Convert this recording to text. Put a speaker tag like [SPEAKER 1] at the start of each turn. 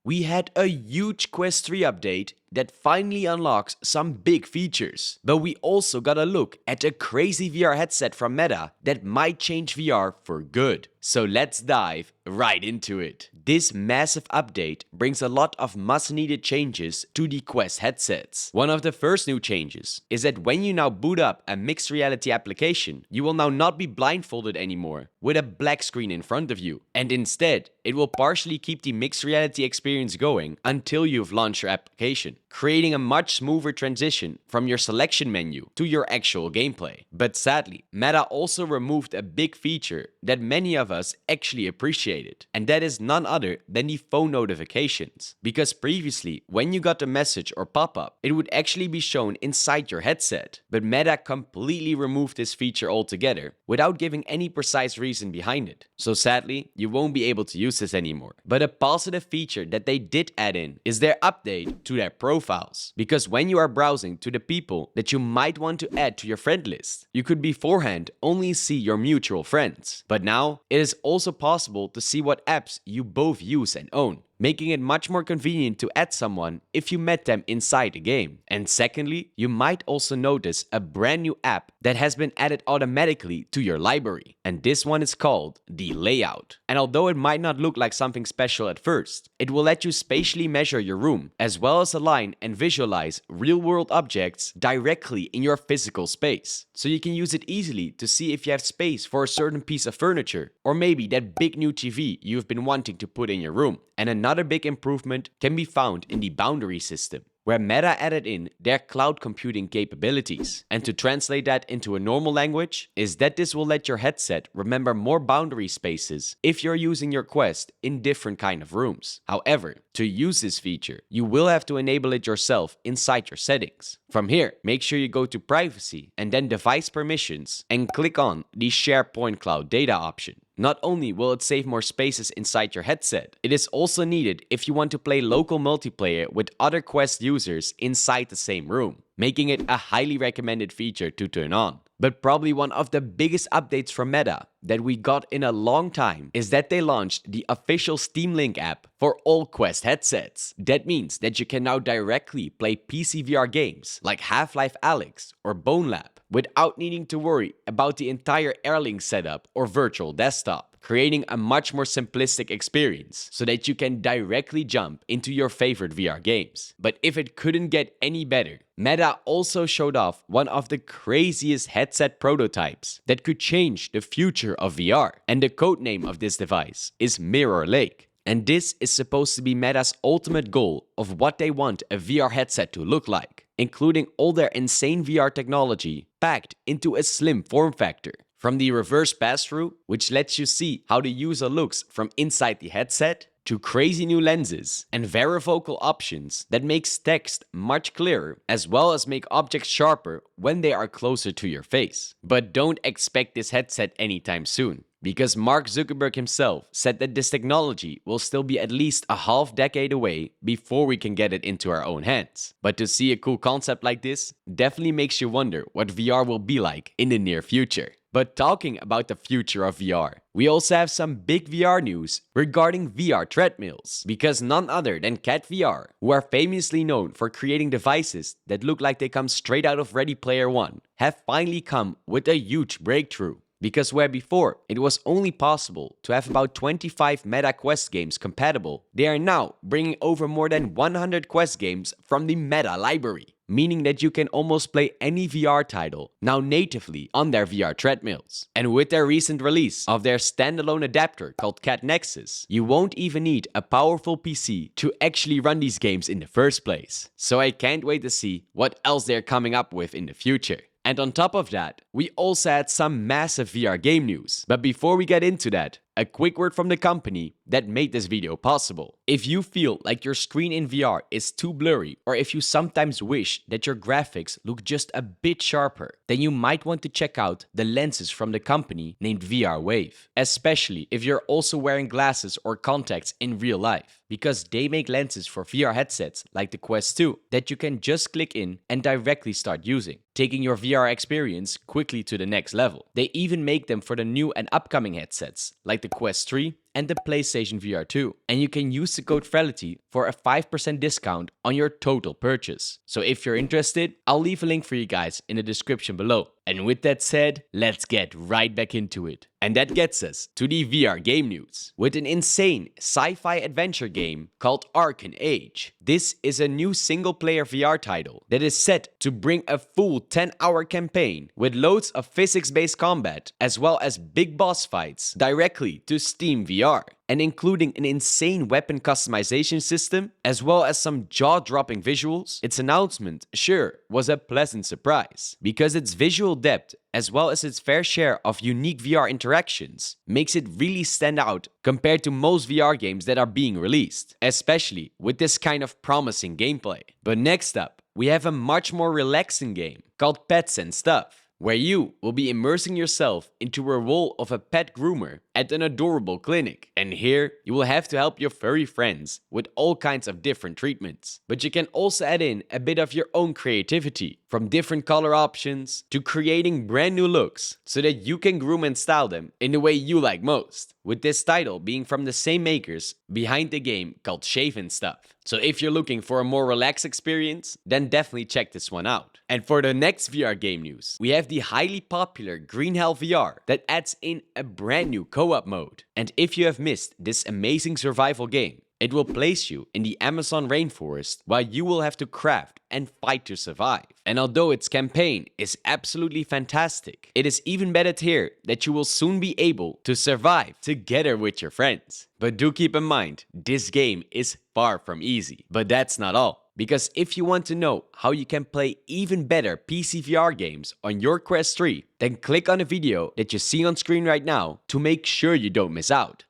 [SPEAKER 1] we had a huge Quest 3 update that finally unlocks some big features. But we also got a look at a crazy VR headset from Meta that might change VR for good. So let's dive right into it. This massive update brings a lot of must-needed changes to the Quest headsets. One of the first new changes is that when you now boot up a mixed reality application, you will now not be blindfolded anymore with a black screen in front of you. And instead, it will partially keep the mixed reality experience going until you've launched your application, creating a much smoother transition from your selection menu to your actual gameplay. But sadly, Meta also removed a big feature that many of us actually appreciated, and that is none other than the phone notifications. Because previously, when you got a message or pop-up, it would actually be shown inside your headset. But Meta completely removed this feature altogether without giving any precise reason behind it. So sadly, you won't be able to use this anymore. But a positive feature that they did add in is their update to their profiles. Because when you are browsing to the people that you might want to add to your friend list, you could beforehand only see your mutual friends. But now, it is also possible to see what apps you both use and own, making it much more convenient to add someone if you met them inside the game. And secondly, you might also notice a brand new app that has been added automatically to your library. And this one is called the Layout. And although it might not look like something special at first, it will let you spatially measure your room, as well as align and visualize real-world objects directly in your physical space. So you can use it easily to see if you have space for a certain piece of furniture, or maybe that big new TV you've been wanting to put in your room. And another big improvement can be found in the boundary system, where Meta added in their cloud computing capabilities. And to translate that into a normal language is that this will let your headset remember more boundary spaces if you're using your Quest in different kind of rooms. However, to use this feature, you will have to enable it yourself inside your settings. From here, make sure you go to Privacy and then Device Permissions and click on the SharePoint Cloud Data option. Not only will it save more spaces inside your headset, it is also needed if you want to play local multiplayer with other Quest users inside the same room, making it a highly recommended feature to turn on. But probably one of the biggest updates from Meta that we got in a long time is that they launched the official Steam Link app for all Quest headsets. That means that you can now directly play PC VR games like Half-Life Alyx or Bone Lab without needing to worry about the entire Airlink setup or virtual desktop, creating a much more simplistic experience so that you can directly jump into your favorite VR games. But if it couldn't get any better, Meta also showed off one of the craziest headset prototypes that could change the future of VR. And the codename of this device is Mirror Lake. And this is supposed to be Meta's ultimate goal of what they want a VR headset to look like, including all their insane VR technology packed into a slim form factor. From the reverse pass-through, which lets you see how the user looks from inside the headset, to crazy new lenses and varifocal options that makes text much clearer, as well as make objects sharper when they are closer to your face. But don't expect this headset anytime soon, because Mark Zuckerberg himself said that this technology will still be at least a half decade away before we can get it into our own hands. But to see a cool concept like this definitely makes you wonder what VR will be like in the near future. But talking about the future of VR, we also have some big VR news regarding VR treadmills, because none other than Cat VR, who are famously known for creating devices that look like they come straight out of Ready Player One, have finally come with a huge breakthrough. Because where before it was only possible to have about 25 Meta Quest games compatible, they are now bringing over more than 100 Quest games from the Meta library, meaning that you can almost play any VR title now natively on their VR treadmills. And with their recent release of their standalone adapter called Cat Nexus, you won't even need a powerful PC to actually run these games in the first place. So I can't wait to see what else they're coming up with in the future. And on top of that, we also had some massive VR game news. But before we get into that, a quick word from the company that made this video possible. If you feel like your screen in VR is too blurry, or if you sometimes wish that your graphics look just a bit sharper, then you might want to check out the lenses from the company named VR Wave. Especially if you're also wearing glasses or contacts in real life, because they make lenses for VR headsets like the Quest 2 that you can just click in and directly start using, taking your VR experience quickly to the next level. They even make them for the new and upcoming headsets like the Quest 3 and the PlayStation VR 2. And you can use the code VRelity for a 5% discount on your total purchase. So if you're interested, I'll leave a link for you guys in the description below. And with that said, let's get right back into it. And that gets us to the VR game news, with an insane sci-fi adventure game called Arcane Age. This is a new single-player VR title that is set to bring a full 10-hour campaign with loads of physics-based combat as well as big boss fights directly to Steam VR, and including an insane weapon customization system as well as some jaw-dropping visuals. Its announcement, sure, was a pleasant surprise, because its visual depth as well as its fair share of unique VR interactions makes it really stand out compared to most VR games that are being released, especially with this kind of promising gameplay. But next up, we have a much more relaxing game called Pets and Stuff, where you will be immersing yourself into a role of a pet groomer at an adorable clinic. And here, you will have to help your furry friends with all kinds of different treatments. But you can also add in a bit of your own creativity, from different color options to creating brand new looks so that you can groom and style them in the way you like most, with this title being from the same makers behind the game called Shave and Stuff. So if you're looking for a more relaxed experience, then definitely check this one out. And for the next VR game news, we have the highly popular Green Hell VR that adds in a brand new co-op mode. And if you have missed this amazing survival game, it will place you in the Amazon rainforest while you will have to craft and fight to survive. And although its campaign is absolutely fantastic, it is even better to hear that you will soon be able to survive together with your friends. But do keep in mind, this game is far from easy. But that's not all. Because if you want to know how you can play even better PC VR games on your Quest 3, then click on the video that you see on screen right now to make sure you don't miss out.